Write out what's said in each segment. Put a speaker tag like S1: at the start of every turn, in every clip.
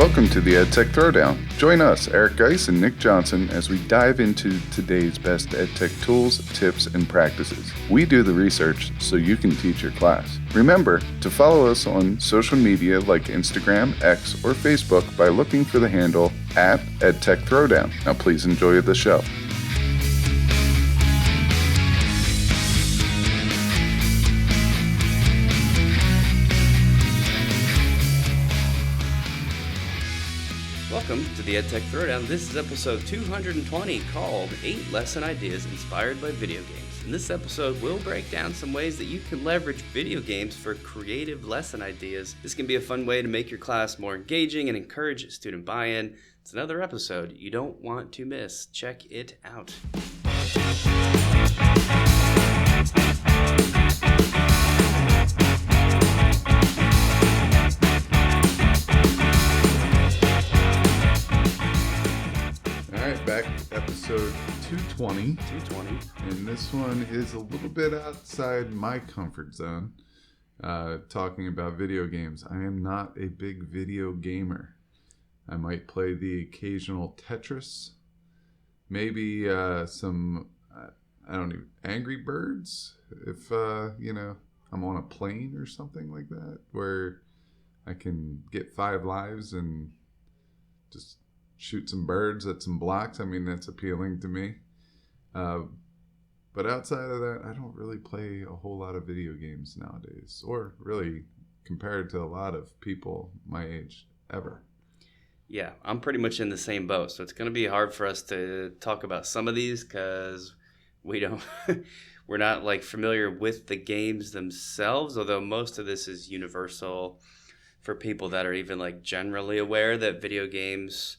S1: Welcome to the EdTech Throwdown. Join us, Eric Guise and Nick Johnson, as we dive into today's best EdTech tools, tips, and practices. We do the research so you can teach your class. Remember to follow us on social media like Instagram, X, or Facebook by looking for the handle @EdTech Throwdown. Now please enjoy the show.
S2: Welcome to the EdTech Throwdown. This is episode 220 called 8 Lesson Ideas Inspired by Video Games. In this episode, we'll break down some ways that you can leverage video games for creative lesson ideas. This can be a fun way to make your class more engaging and encourage student buy-in. It's another episode you don't want to miss. Check it out.
S1: Back episode 220. And this one is a little bit outside my comfort zone, talking about video games. I am not a big video gamer. I might play the occasional Tetris, maybe some, Angry Birds, if, I'm on a plane or something like that, where I can get 5 lives and just shoot some birds at some blocks. I mean, that's appealing to me. But outside of that, I don't really play a whole lot of video games nowadays, or really compared to a lot of people my age ever.
S2: Yeah, I'm pretty much in the same boat. So it's going to be hard for us to talk about some of these because we're not like familiar with the games themselves, although most of this is universal for people that are even like generally aware that video games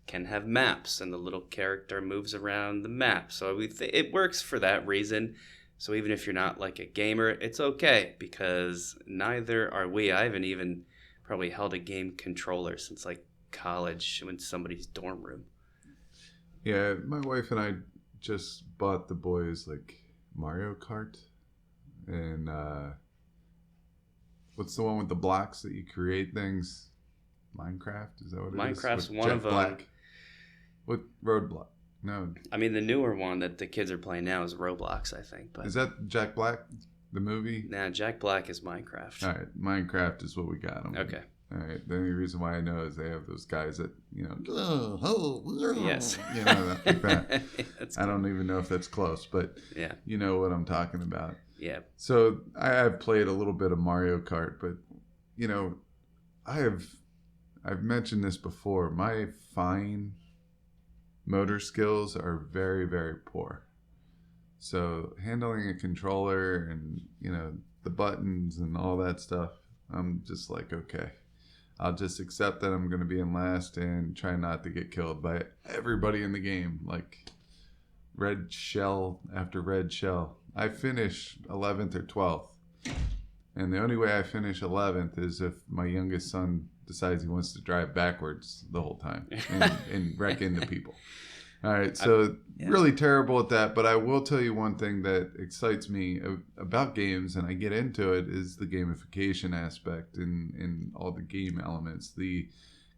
S2: can have maps and the little character moves around the map. So it works for that reason. So even if you're not like a gamer, it's okay because neither are we. I haven't even probably held a game controller since like college in somebody's dorm room.
S1: Yeah, my wife and I just bought the boys like Mario Kart and what's the one with the blocks that you create things? Minecraft? Is that what it is?
S2: Minecraft's one of them.
S1: Black. What Roadblock? No.
S2: I mean, the newer one that the kids are playing now is Roblox, I think. But
S1: is that Jack Black, the movie?
S2: Nah, Jack Black is Minecraft.
S1: All right, Minecraft is what we got.
S2: Okay.
S1: All right. The only reason why I know is they have those guys that,
S2: yes.
S1: Like that. I don't even know if that's close, but
S2: yeah,
S1: you know what I'm talking about.
S2: Yeah.
S1: So I've played a little bit of Mario Kart, but I've mentioned this before. My fine motor skills are very, very poor. So handling a controller and, the buttons and all that stuff, I'm just like, okay, I'll just accept that I'm going to be in last and try not to get killed by everybody in the game. Like red shell after red shell. I finish 11th or 12th. And the only way I finish 11th is if my youngest son decides he wants to drive backwards the whole time and wreck into people. All right, so really terrible at that. But I will tell you one thing that excites me about games, and I get into it, is the gamification aspect and all the game elements, the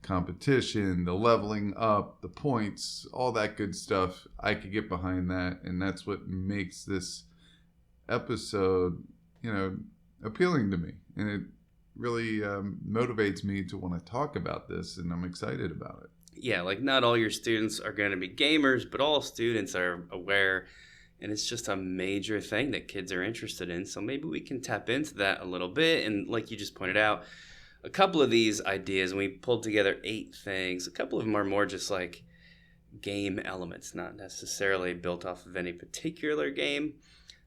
S1: competition, the leveling up, the points, all that good stuff. I could get behind that, and that's what makes this episode, appealing to me, and it really motivates me to want to talk about this, and I'm excited about it.
S2: Yeah, like not all your students are going to be gamers, but all students are aware, and it's just a major thing that kids are interested in. So maybe we can tap into that a little bit. And like you just pointed out, a couple of these ideas, and we pulled together 8 things. A couple of them are more just like game elements, not necessarily built off of any particular game.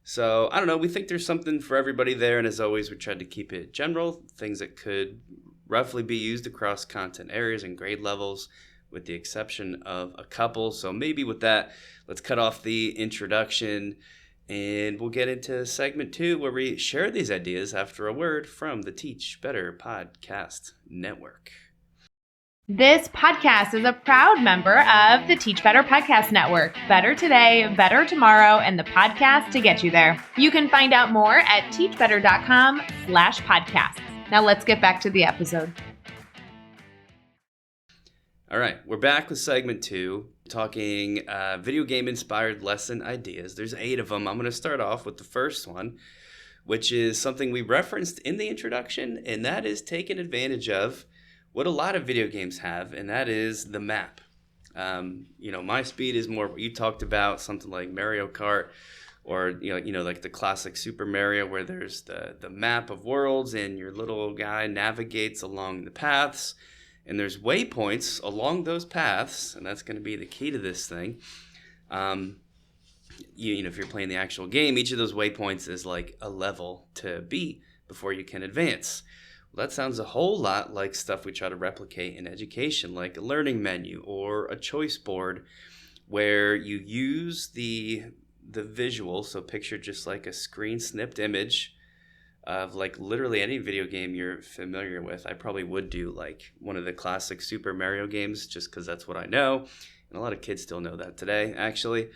S2: So I don't know, we think there's something for everybody there. And as always, we tried to keep it general, things that could roughly be used across content areas and grade levels, with the exception of a couple. So maybe with that, let's cut off the introduction and we'll get into segment 2 where we share these ideas after a word from the Teach Better Podcast Network.
S3: This podcast is a proud member of the Teach Better Podcast Network. Better today, better tomorrow, and the podcast to get you there. You can find out more at teachbetter.com/podcasts. Now let's get back to the episode.
S2: All right, we're back with segment 2, talking video game inspired lesson ideas. There's 8 of them. I'm going to start off with the first one, which is something we referenced in the introduction, and that is taking advantage of what a lot of video games have, and that is the map. My speed is more what you talked about, something like Mario Kart, or like the classic Super Mario, where there's the map of worlds and your little guy navigates along the paths, and there's waypoints along those paths, and that's going to be the key to this thing. If you're playing the actual game, each of those waypoints is like a level to beat before you can advance. Well, that sounds a whole lot like stuff we try to replicate in education, like a learning menu or a choice board, where you use the visual. So picture just like a screen snipped image of like literally any video game you're familiar with. I probably would do like one of the classic Super Mario games just because that's what I know. And a lot of kids still know that today, actually,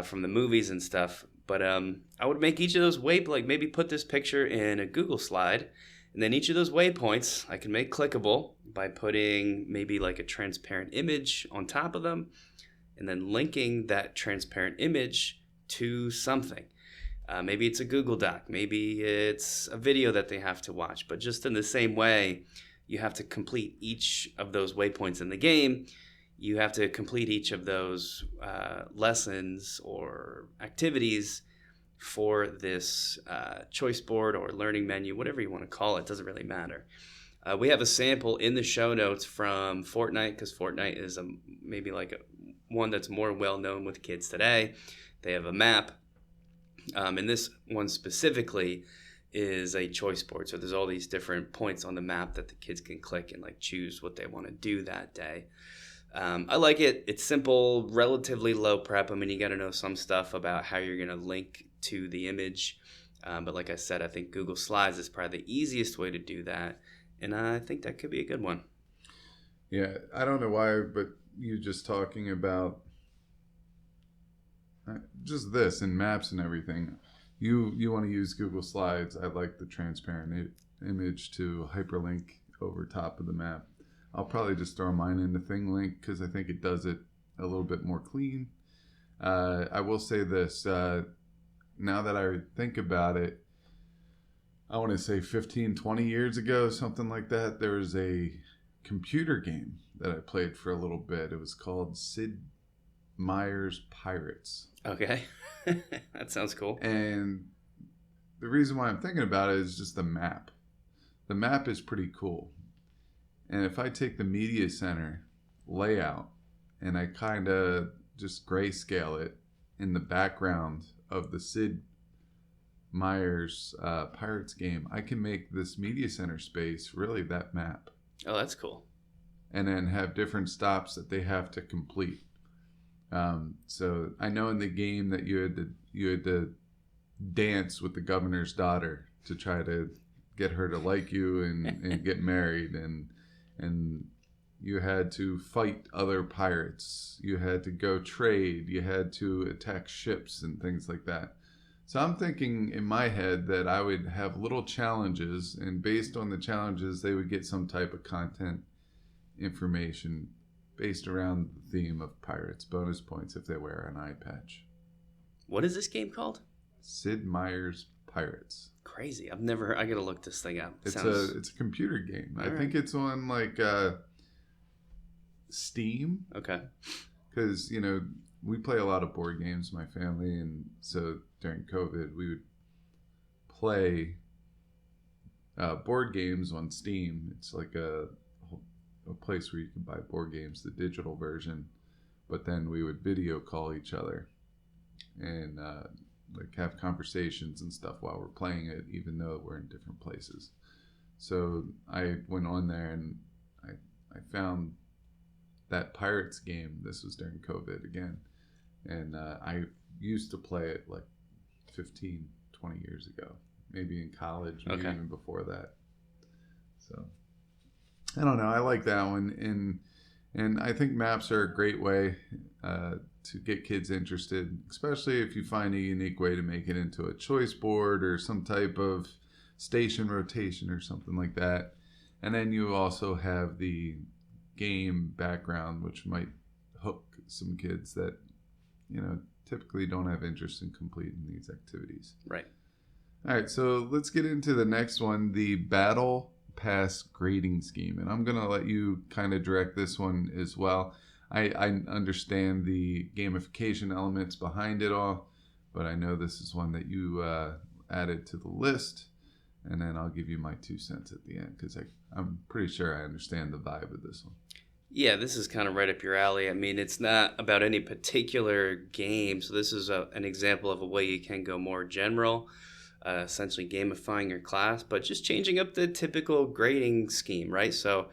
S2: from the movies and stuff. But I would make each of those maybe put this picture in a Google slide. And then each of those waypoints I can make clickable by putting maybe like a transparent image on top of them and then linking that transparent image to something. Maybe it's a Google Doc. Maybe it's a video that they have to watch. But just in the same way, you have to complete each of those waypoints in the game. You have to complete each of those lessons or activities for this choice board or learning menu, whatever you want to call it. Doesn't really matter. We have a sample in the show notes from Fortnite, because Fortnite is maybe like one that's more well-known with kids today. They have a map. And this one specifically is a choice board. So there's all these different points on the map that the kids can click and like choose what they want to do that day. I like it. It's simple, relatively low prep. I mean, you got to know some stuff about how you're going to link to the image. But like I said, I think Google Slides is probably the easiest way to do that. And I think that could be a good one.
S1: Yeah, I don't know why, but you just talking about just this and maps and everything. You want to use Google Slides. I like the transparent image to hyperlink over top of the map. I'll probably just throw mine in the ThingLink because I think it does it a little bit more clean. I will say this. Now that I think about it, I want to say 15, 20 years ago, something like that, there was a computer game that I played for a little bit. It was called Sid Meier's Pirates.
S2: Okay. That sounds cool.
S1: And the reason why I'm thinking about it is just the map. The map is pretty cool. And if I take the media center layout and I kind of just grayscale it in the background of the Sid Meier's Pirates game, I can make this media center space really that map.
S2: Oh, that's cool.
S1: And then have different stops that they have to complete. So I know in the game that you had to dance with the governor's daughter to try to get her to like you and get married, and you had to fight other pirates. You had to go trade. You had to attack ships and things like that. So I'm thinking in my head that I would have little challenges, and based on the challenges, they would get some type of content information based around the theme of pirates. Bonus points if they wear an eye patch.
S2: What is this game called?
S1: Sid Meier's Pirates.
S2: Crazy. I've never heard. I gotta look this thing up.
S1: It's a computer game. I think it's on like Steam.
S2: Okay.
S1: Because we play a lot of board games, my family, and so during COVID we would play board games on Steam. It's like a place where you can buy board games, the digital version, but then we would video call each other and like have conversations and stuff while we're playing it, even though we're in different places. So I went on there and I found that Pirates game. This was during COVID again, and I used to play it like 15, 20 years ago, maybe in college, maybe even before that. So I don't know. I like that one, and I think maps are a great way to get kids interested, especially if you find a unique way to make it into a choice board or some type of station rotation or something like that. And then you also have the game background, which might hook some kids that, typically don't have interest in completing these activities.
S2: Right.
S1: All right, so let's get into the next one, the Battle Pass grading scheme. And I'm going to let you kind of direct this one as well. I understand the gamification elements behind it all, but I know this is one that you added to the list. And then I'll give you my 2 cents at the end, because I'm pretty sure I understand the vibe of this one.
S2: Yeah, this is kind of right up your alley. I mean, it's not about any particular game. So this is an example of a way you can go more general. Essentially gamifying your class, but just changing up the typical grading scheme, right? So,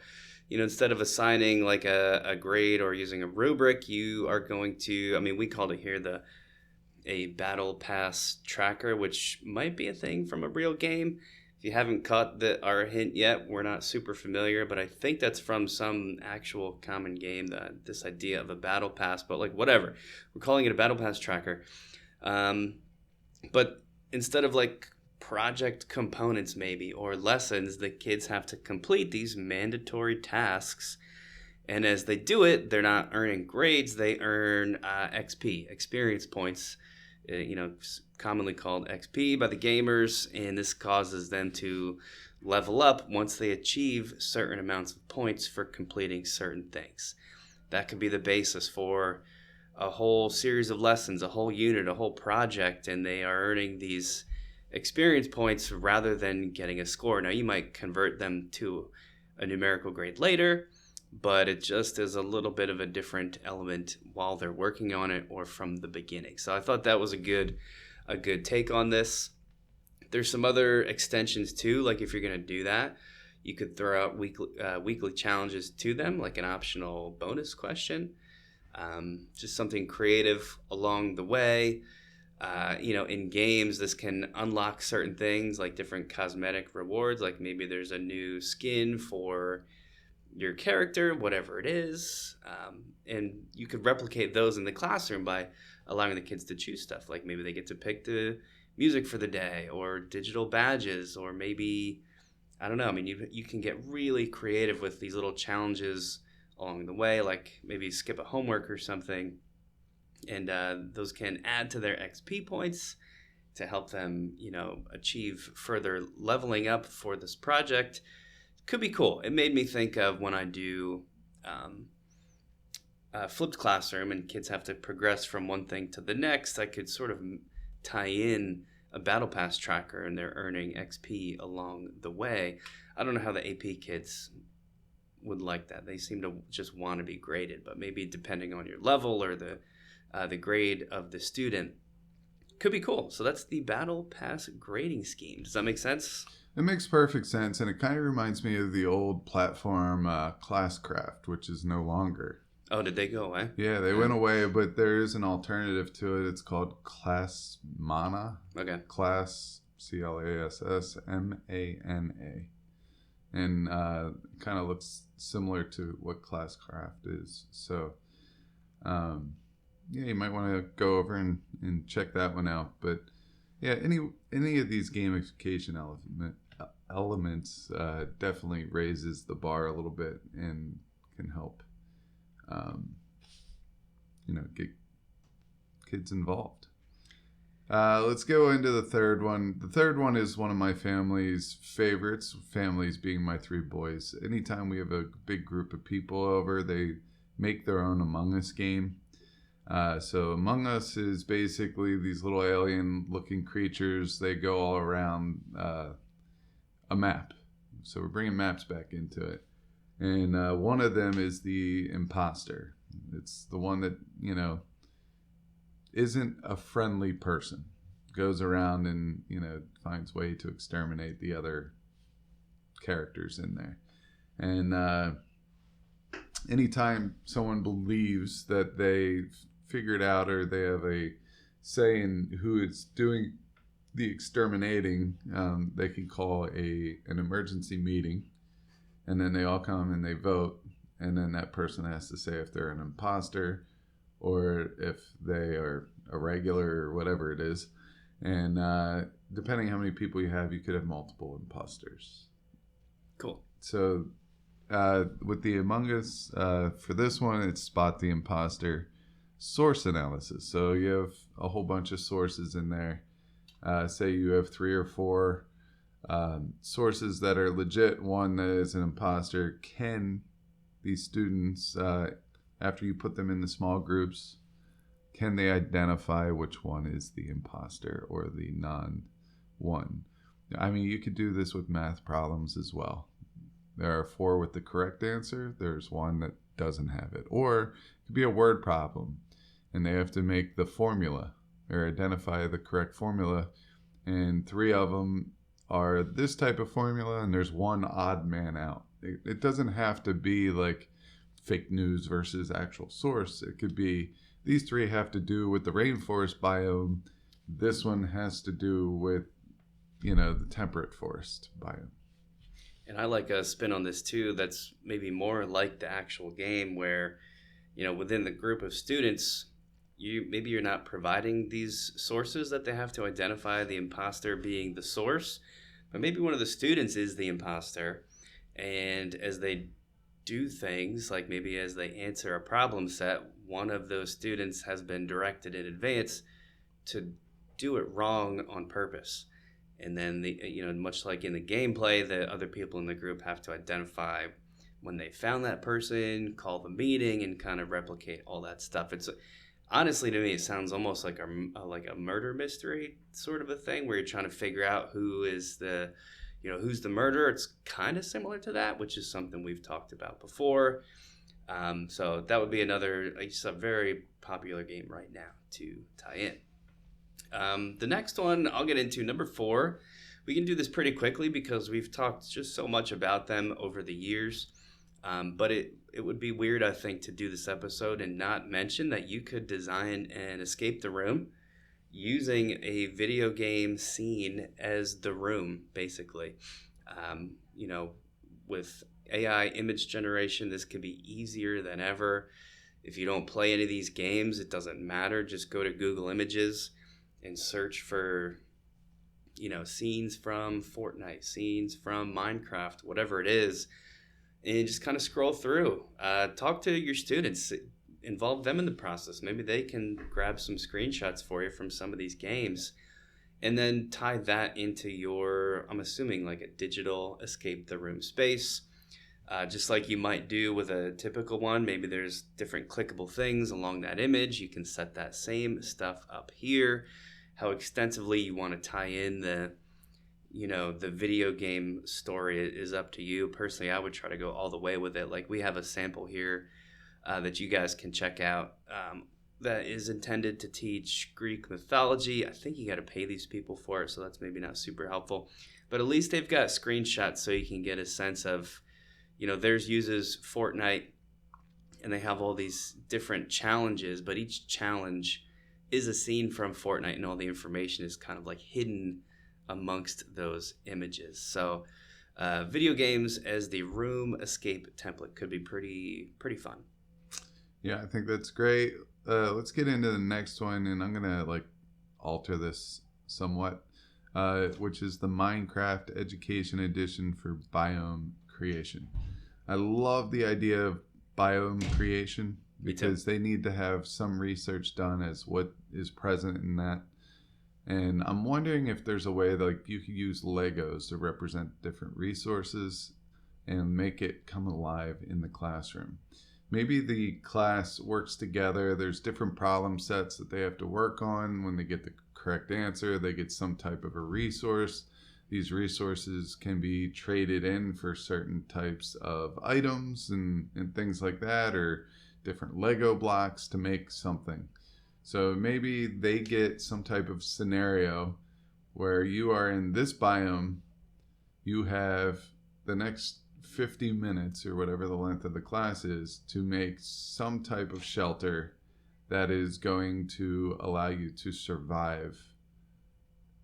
S2: instead of assigning like a grade or using a rubric, you are going to, we called it here a battle pass tracker, which might be a thing from a real game. If you haven't caught our hint yet, we're not super familiar, but I think that's from some actual common game, this idea of a battle pass, but like whatever. We're calling it a battle pass tracker. But instead of like project components maybe or lessons, the kids have to complete these mandatory tasks. And as they do it, they're not earning grades, they earn XP, experience points, commonly called XP by the gamers. And this causes them to level up once they achieve certain amounts of points for completing certain things. That could be the basis for a whole series of lessons, a whole unit, a whole project, and they are earning these experience points rather than getting a score. Now, you might convert them to a numerical grade later, but it just is a little bit of a different element while they're working on it or from the beginning. So I thought that was a good take on this. There's some other extensions too, like if you're going to do that, you could throw out weekly challenges to them, like an optional bonus question. Just something creative along the way. In games, this can unlock certain things like different cosmetic rewards, like maybe there's a new skin for your character, whatever it is. And you could replicate those in the classroom by allowing the kids to choose stuff. Like maybe they get to pick the music for the day or digital badges, or maybe, I don't know. You can get really creative with these little challenges along the way, like maybe skip a homework or something, and those can add to their XP points to help them, achieve further leveling up for this project. Could be cool. It made me think of when I do flipped classroom and kids have to progress from one thing to the next. I could sort of tie in a battle pass tracker, and they're earning XP along the way. I don't know how the AP kids would like that. They seem to just want to be graded, but maybe depending on your level or the grade of the student, could be cool. So that's the Battle Pass grading scheme. Does that make sense?
S1: It makes perfect sense, and it kind of reminds me of the old platform Classcraft, which is no longer.
S2: Oh, did they go away?
S1: Yeah, they went away, but there is an alternative to it. It's called Classmana.
S2: Okay.
S1: Class, ClassMana. And kind of looks similar to what Classcraft is. So, you might want to go over and check that one out. But yeah, any of these gamification elements definitely raises the bar a little bit and can help, get kids involved. Let's go into the third one. The third one is one of my family's favorites, families being my 3 boys. Anytime we have a big group of people over, they make their own Among Us game. So Among Us is basically these little alien-looking creatures. They go all around a map. So we're bringing maps back into it. And one of them is the imposter. It's the one that, isn't a friendly person, goes around and finds way to exterminate the other characters in there. And anytime someone believes that they've figured out or they have a say in who is doing the exterminating, they can call an emergency meeting, and then they all come and they vote, and then that person has to say if they're an imposter or if they are a regular or whatever it is. And depending how many people you have, you could have multiple imposters.
S2: Cool.
S1: So with the Among Us, for this one, it's spot the imposter source analysis. So you have a whole bunch of sources in there. Say you have 3 or 4 sources that are legit, one that is an imposter. Can these students, after you put them in the small groups, can they identify which one is the imposter or the non-one? I mean, you could do this with math problems as well. There are 4 with the correct answer. There's 1 that doesn't have it. Or it could be a word problem, and they have to make the formula or identify the correct formula. And 3 of them are this type of formula, and there's 1 odd man out. It doesn't have to be like fake news versus actual source. It could be these 3 have to do with the rainforest biome. This one has to do with, the temperate forest biome.
S2: And I like a spin on this too that's maybe more like the actual game where, within the group of students, you're not providing these sources that they have to identify the imposter being the source, but maybe one of the students is the imposter. And as they do things, like maybe as they answer a problem set, one of those students has been directed in advance to do it wrong on purpose. And then much like in the gameplay, the other people in the group have to identify when they found that person, call the meeting, and kind of replicate all that stuff. It's honestly, to me, it sounds almost like a murder mystery sort of a thing, where you're trying to figure out who's the murderer. It's kind of similar to that, which is something we've talked about before. So that would be it's a very popular game right now to tie in. The next one I'll get into, number 4. We can do this pretty quickly because we've talked just so much about them over the years. But it would be weird, I think, to do this episode and not mention that you could design an escape the room using a video game scene as the room, basically. With AI image generation, this could be easier than ever. If you don't play any of these games, it doesn't matter. Just go to Google Images and search for, scenes from Fortnite, scenes from Minecraft, whatever it is, and just kind of scroll through. Talk to your students, involve them in the process. Maybe they can grab some screenshots for you from some of these games, and then tie that into your, I'm assuming, like a digital escape the room space. Just like you might do with a typical one, maybe there's different clickable things along that image. You can set that same stuff up here. How extensively you want to tie in the video game story is up to you. Personally, I would try to go all the way with it. Like, we have a sample here that you guys can check out that is intended to teach Greek mythology. I think you got to pay these people for it, so that's maybe not super helpful. But at least they've got screenshots so you can get a sense of, theirs uses Fortnite, and they have all these different challenges, but each challenge is a scene from Fortnite, and all the information is kind of like hidden amongst those images. So video games as the room escape template could be pretty fun.
S1: Yeah, I think that's great. Let's get into the next one, and I'm gonna alter this somewhat, which is the Minecraft Education Edition for biome creation. I love the idea of biome creation because they need to have some research done as what is present in that. And I'm wondering if there's a way that you could use Legos to represent different resources and make it come alive in the classroom. Maybe the class works together. There's different problem sets that they have to work on. When they get the correct answer, they get some type of a resource. These resources can be traded in for certain types of items and things like that, or different Lego blocks to make something. So maybe they get some type of scenario where you are in this biome, you have the next 50 minutes or whatever the length of the class is to make some type of shelter that is going to allow you to survive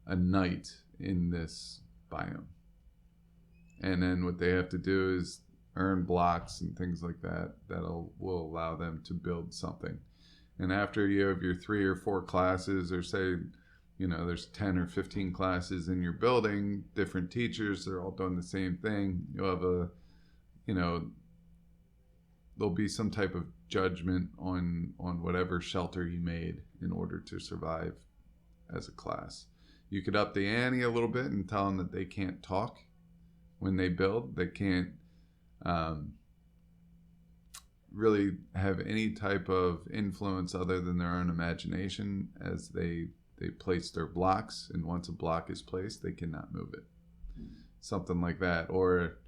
S1: a night in this biome. And then what they have to do is earn blocks and things like that will allow them to build something. And after you have your 3 or 4 classes, or say, there's 10 or 15 classes in your building, different teachers, they're all doing the same thing. You'll have you know, there'll be some type of judgment on whatever shelter you made in order to survive as a class. You could up the ante a little bit and tell them that they can't talk when they build. They can't really have any type of influence other than their own imagination as they place their blocks. And once a block is placed, they cannot move it. Something like that. Or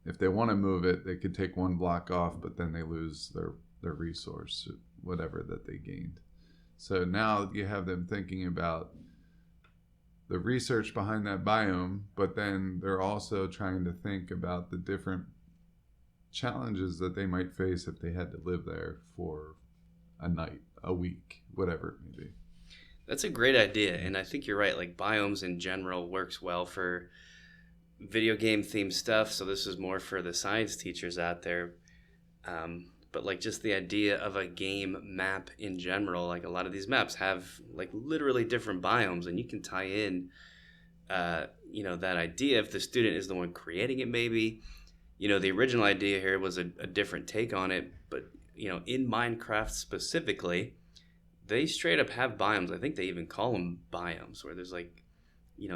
S1: if they want to move it, they could take one block off, but then they lose their resource, whatever that they gained. So now you have them thinking about the research behind that biome, but then they're also trying to think about the different challenges that they might face if they had to live there for a night, a week, whatever it may be.
S2: That's a great idea, and I think you're right. Like, biomes in general works well for video game themed stuff, so this is more for the science teachers out there. But like, just the idea of a game map in general, like a lot of these maps have like literally different biomes, and you can tie in that idea if the student is the one creating it. Maybe the original idea here was a different take on it, but in Minecraft specifically, they straight up have biomes. I think they even call them biomes, where there's like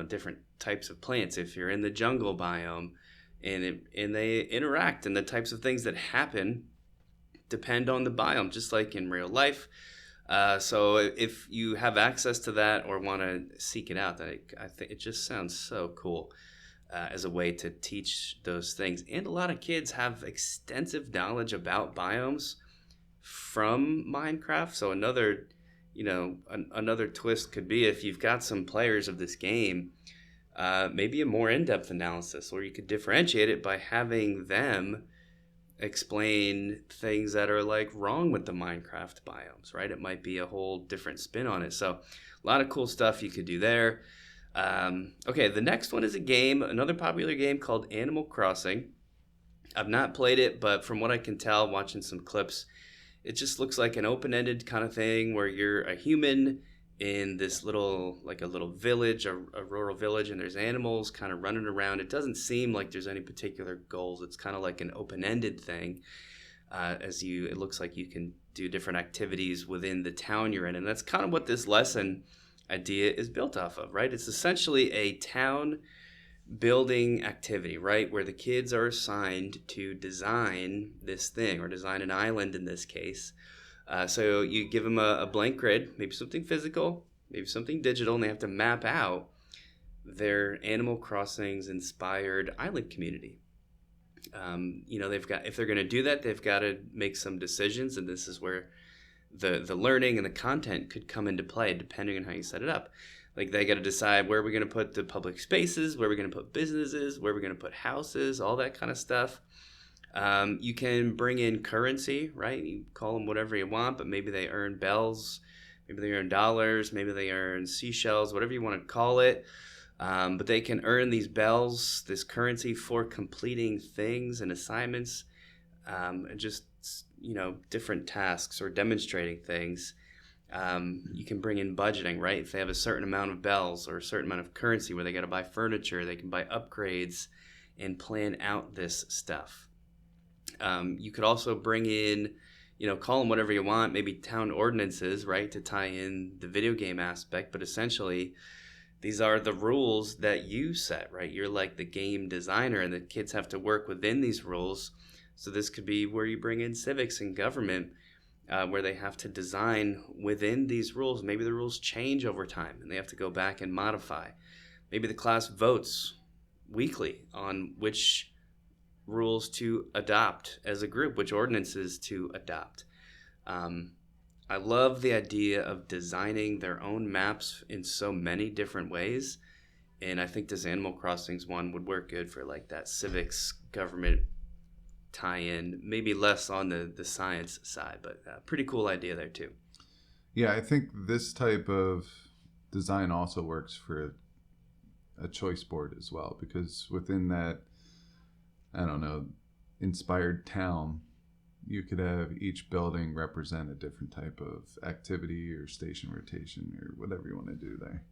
S2: different types of plants. If you're in the jungle biome, and they interact, and the types of things that happen depend on the biome, just like in real life. So if you have access to that or want to seek it out, I think it just sounds so cool as a way to teach those things. And a lot of kids have extensive knowledge about biomes from Minecraft. So another twist could be, if you've got some players of this game, maybe a more in-depth analysis, or you could differentiate it by having them explain things that are like wrong with the Minecraft biomes, right? It might be a whole different spin on it. So a lot of cool stuff you could do there. Okay, the next one is another popular game called Animal Crossing. I've not played it, but from what I can tell, watching some clips, it just looks like an open-ended kind of thing where you're a human in this little village, a rural village, and there's animals kind of running around. It doesn't seem like there's any particular goals. It's kind of like an open-ended thing. It looks like you can do different activities within the town you're in, and that's kind of what this lesson idea is built off of, right? It's essentially a town building activity, right, where the kids are assigned to design this thing, or design an island in this case. So you give them a blank grid, maybe something physical, maybe something digital, and they have to map out their Animal Crossings inspired island community. If they're going to do that, they've got to make some decisions, and this is where the learning and the content could come into play depending on how you set it up. Like, they got to decide where we're going to put the public spaces, where we're going to put businesses, where we're going to put houses, all that kind of stuff. You can bring in currency, right? You call them whatever you want, but maybe they earn bells, maybe they earn dollars, maybe they earn seashells, whatever you want to call it. But they can earn these bells, this currency, for completing things and assignments, and just different tasks or demonstrating things. You can bring in budgeting, right? If they have a certain amount of bells or a certain amount of currency where they got to buy furniture, they can buy upgrades and plan out this stuff. You could also bring in, call them whatever you want, maybe town ordinances, right, to tie in the video game aspect. But essentially, these are the rules that you set, right? You're like the game designer, and the kids have to work within these rules. So this could be where you bring in civics and government, where they have to design within these rules. Maybe the rules change over time, and they have to go back and modify. Maybe the class votes weekly on which rules to adopt as a group, which ordinances to adopt. I love the idea of designing their own maps in so many different ways, and I think this Animal Crossings one would work good for like that civics government tie-in, maybe less on the science side, but pretty cool idea there too.
S1: Yeah, I think this type of design also works for a choice board as well, because within that, I don't know, inspired town, you could have each building represent a different type of activity or station rotation or whatever you want to do there.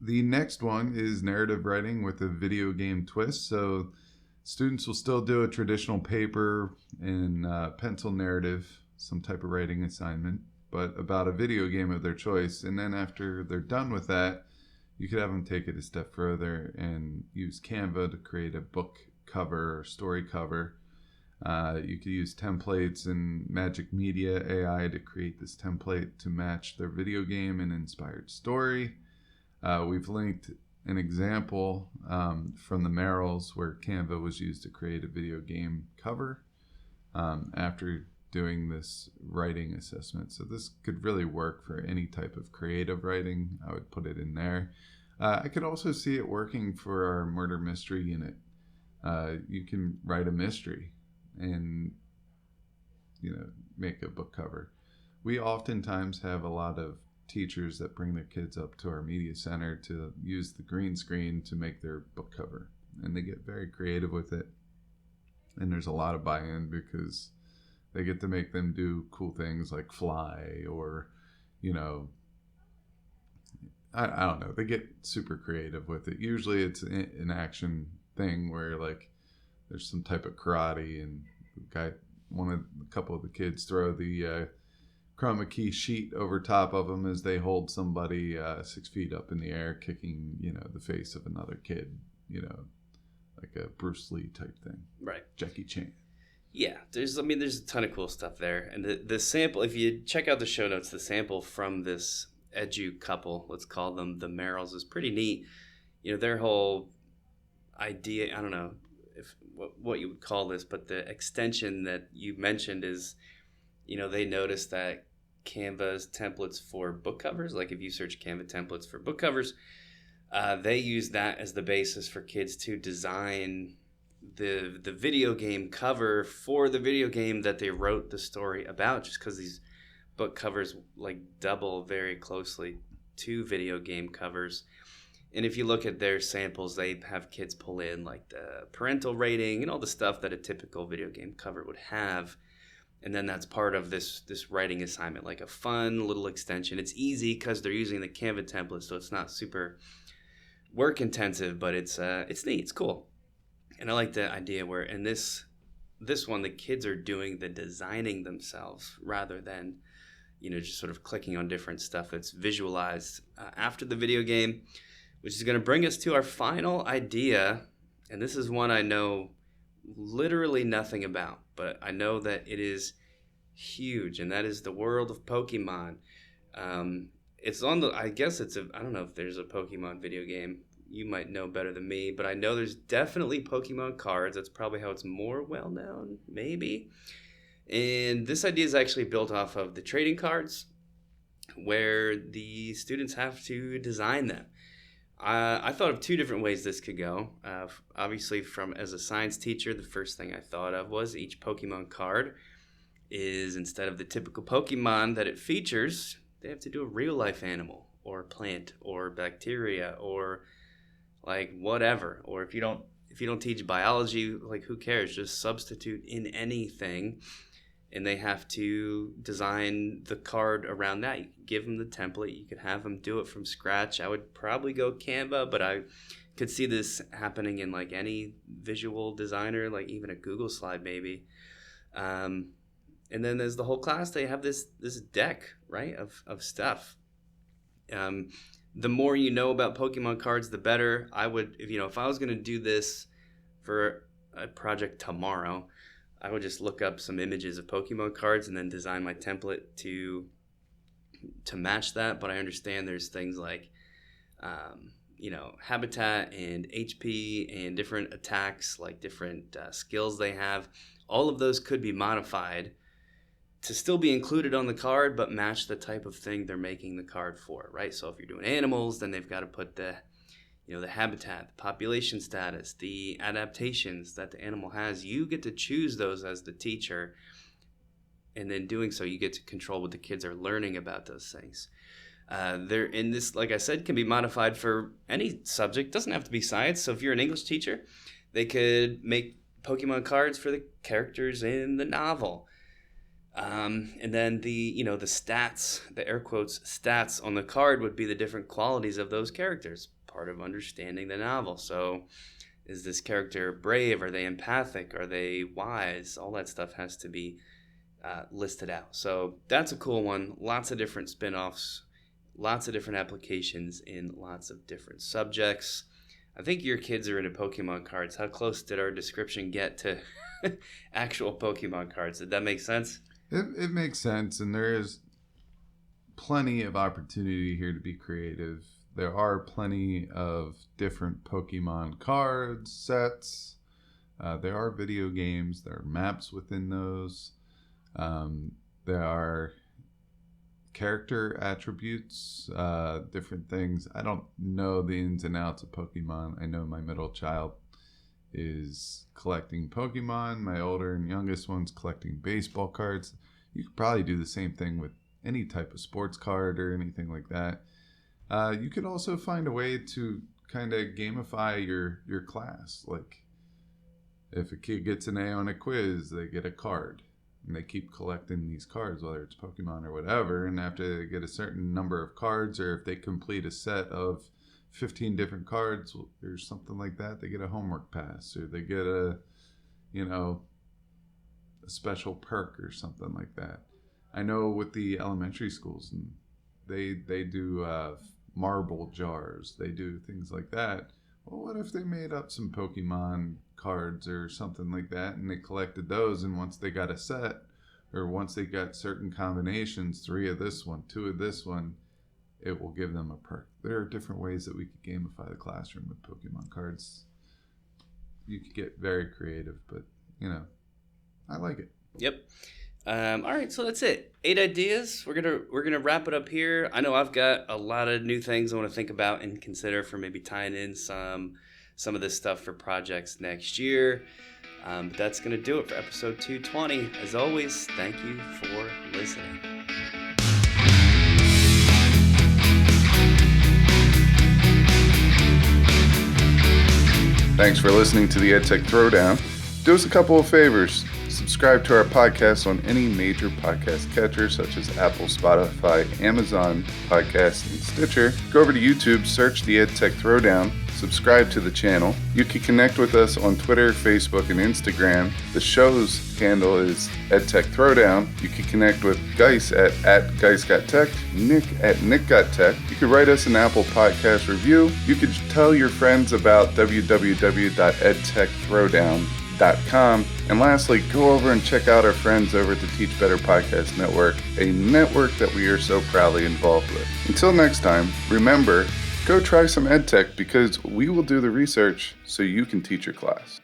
S1: The next one is narrative writing with a video game twist. So students will still do a traditional paper and pencil narrative, some type of writing assignment, but about a video game of their choice. And then after they're done with that, you could have them take it a step further and use Canva to create a book cover or story cover. You could use templates and Magic Media AI to create this template to match their video game and inspired story. We've linked an example from the Merrills where Canva was used to create a video game cover after doing this writing assessment. So this could really work for any type of creative writing. I would put it in there. I could also see it working for our murder mystery unit. You can write a mystery and make a book cover. We oftentimes have a lot of teachers that bring their kids up to our media center to use the green screen to make their book cover, and they get very creative with it, and there's a lot of buy-in because they get to make them do cool things like fly or I don't know, they get super creative with it. Usually it's an action thing where like there's some type of karate, and a couple of the kids throw the chroma key sheet over top of them as they hold somebody 6 feet up in the air, kicking the face of another kid, like a Bruce Lee type thing,
S2: right?
S1: Jackie Chan.
S2: Yeah, there's a ton of cool stuff there, and the sample. If you check out the show notes, the sample from this edu couple, let's call them the Merrills, is pretty neat. Their whole idea, I don't know if what you would call this, but the extension that you mentioned is, they noticed that Canva's templates for book covers, like if you search Canva templates for book covers, they use that as the basis for kids to design the video game cover for the video game that they wrote the story about, just because these book covers like double very closely to video game covers. And if you look at their samples, they have kids pull in like the parental rating and all the stuff that a typical video game cover would have. And then that's part of this writing assignment, like a fun little extension. It's easy because they're using the Canva template, so it's not super work intensive, but it's neat, it's cool. And I like the idea where in this one, the kids are doing the designing themselves rather than, just sort of clicking on different stuff that's visualized after the video game, which is going to bring us to our final idea. And this is one I know literally nothing about, but I know that it is huge, and that is the world of Pokemon. It's on the, I guess it's I don't know if there's a Pokemon video game. You might know better than me, but I know there's definitely Pokemon cards. That's probably how it's more well known, maybe. And this idea is actually built off of the trading cards, where the students have to design them. I thought of two different ways this could go. Obviously, as a science teacher, the first thing I thought of was each Pokemon card is, instead of the typical Pokemon that it features, they have to do a real-life animal or plant or bacteria or like whatever. Or if you don't teach biology, like who cares? Just substitute in anything. And they have to design the card around that. You can give them the template. You could have them do it from scratch. I would probably go Canva, but I could see this happening in like any visual designer, like even a Google slide maybe. And then there's the whole class. They have this deck, right, of stuff. The more you know about Pokemon cards, the better. I would, if I was going to do this for a project tomorrow, I would just look up some images of Pokemon cards and then design my template to match that. But I understand there's things like, habitat and HP and different attacks, like different skills they have. All of those could be modified to still be included on the card, but match the type of thing they're making the card for, right? So if you're doing animals, then they've got to put the habitat, the population status, the adaptations that the animal has. You get to choose those as the teacher. And then doing so, you get to control what the kids are learning about those things. They're in this, like I said, can be modified for any subject. Doesn't have to be science. So if you're an English teacher, they could make Pokemon cards for the characters in the novel. And then the stats, the air quotes stats on the card would be the different qualities of those characters, part of understanding the novel. So is this character brave? Are they empathic? Are they wise? All that stuff has to be listed out. So that's a cool one. Lots of different spin-offs, lots of different applications in lots of different subjects. I think your kids are into Pokemon cards. How close did our description get to actual Pokemon cards? Did that make sense?
S1: It makes sense, and there is plenty of opportunity here to be creative. There are plenty of different Pokemon cards, sets. There are video games. There are maps within those. There are character attributes, different things. I don't know the ins and outs of Pokemon. I know my middle child is collecting Pokemon. My older and youngest one's collecting baseball cards. You could probably do the same thing with any type of sports card or anything like that. You could also find a way to kind of gamify your class. Like if a kid gets an A on a quiz, they get a card. And they keep collecting these cards, whether it's Pokemon or whatever. And after they get a certain number of cards, or if they complete a set of 15 different cards or something like that, they get a homework pass, or they get a special perk or something like that. I know with the elementary schools, and they do marble jars. They do things like that. Well, what if they made up some Pokemon cards or something like that, and they collected those, and once they got a set, or once they got certain combinations, 3 of this one, 2 of this one, it will give them a perk. There are different ways that we could gamify the classroom with Pokemon cards. You could get very creative, but I like it.
S2: Yep. All right, so that's it. 8 ideas. We're gonna wrap it up here. I know I've got a lot of new things I want to think about and consider for maybe tying in some of this stuff for projects next year. But that's gonna do it for episode 220. As always, thank you for listening.
S1: Thanks for listening to the EdTech Throwdown. Do us a couple of favors. Subscribe to our podcast on any major podcast catcher such as Apple, Spotify, Amazon Podcasts, and Stitcher. Go over to YouTube, search the EdTech Throwdown, subscribe to the channel. You can connect with us on Twitter, Facebook, and Instagram. The show's handle is EdTech Throwdown. You can connect with Guise at GuiseGotTech, Nick at NickGotTech. You could write us an Apple Podcast review. You could tell your friends about www.edtechthrowdown.com. And lastly, go over and check out our friends over at the Teach Better Podcast Network, a network that we are so proudly involved with. Until next time, remember, go try some EdTech because we will do the research so you can teach your class.